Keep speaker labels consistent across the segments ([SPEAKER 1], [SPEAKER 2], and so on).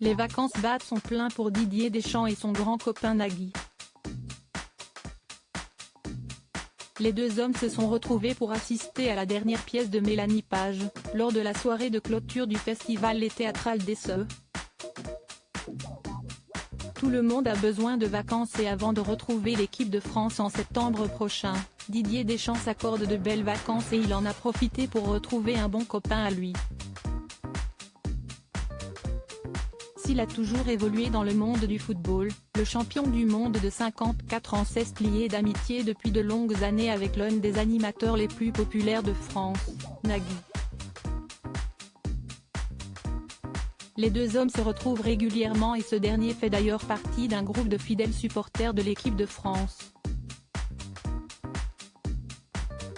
[SPEAKER 1] Les vacances battent son plein pour Didier Deschamps et son grand copain Nagui. Les deux hommes se sont retrouvés pour assister à la dernière pièce de Mélanie Page, lors de la soirée de clôture du festival Les Théâtrales d'Esseux. Tout le monde a besoin de vacances et avant de retrouver l'équipe de France en septembre prochain, Didier Deschamps s'accorde de belles vacances et il en a profité pour retrouver un bon copain à lui. S'il a toujours évolué dans le monde du football, le champion du monde de 54 ans s'est lié d'amitié depuis de longues années avec l'un des animateurs les plus populaires de France, Nagui. Les deux hommes se retrouvent régulièrement et ce dernier fait d'ailleurs partie d'un groupe de fidèles supporters de l'équipe de France.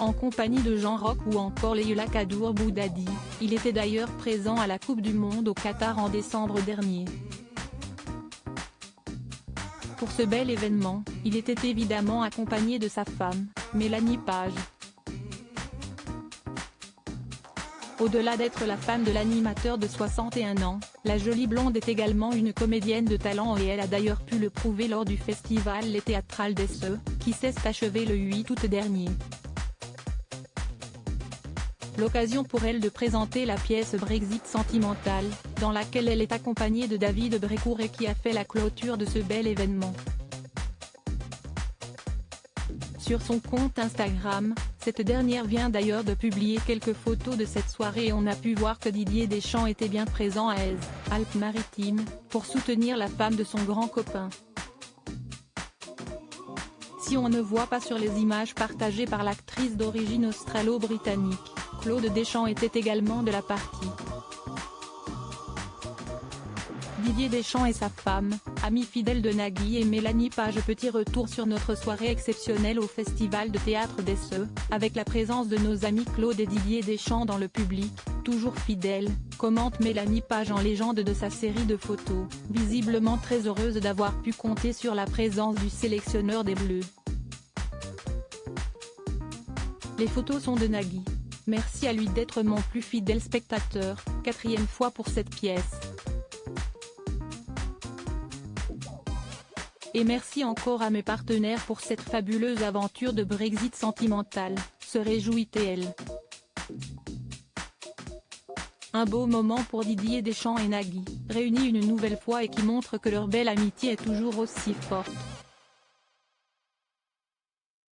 [SPEAKER 1] En compagnie de Jean Roch ou encore Leïla Kadour Boudadi, il était d'ailleurs présent à la Coupe du Monde au Qatar en décembre dernier. Pour ce bel événement, il était évidemment accompagné de sa femme, Mélanie Page. Au-delà d'être la femme de l'animateur de 61 ans, la jolie blonde est également une comédienne de talent et elle a d'ailleurs pu le prouver lors du festival Les Théâtrales d'Esseux, qui s'est achevé le 8 août dernier. L'occasion pour elle de présenter la pièce Brexit sentimentale, dans laquelle elle est accompagnée de David Brécourt et qui a fait la clôture de ce bel événement. Sur son compte Instagram, cette dernière vient d'ailleurs de publier quelques photos de cette soirée et on a pu voir que Didier Deschamps était bien présent à Èze, Alpes-Maritimes, pour soutenir la femme de son grand copain. Si on ne voit pas sur les images partagées par l'actrice d'origine australo-britannique, Claude Deschamps était également de la partie. Didier Deschamps et sa femme, amis fidèles de Nagui et Mélanie Page. Petit retour sur notre soirée exceptionnelle au Festival de Théâtre d'Esseux, avec la présence de nos amis Claude et Didier Deschamps dans le public, toujours fidèles, commente Mélanie Page en légende de sa série de photos, visiblement très heureuse d'avoir pu compter sur la présence du sélectionneur des Bleus. Les photos sont de Nagui. Merci à lui d'être mon plus fidèle spectateur, 4e fois pour cette pièce. Et merci encore à mes partenaires pour cette fabuleuse aventure de Brexit sentimental, se réjouit-elle. Un beau moment pour Didier Deschamps et Nagui, réunis une nouvelle fois et qui montre que leur belle amitié est toujours aussi forte.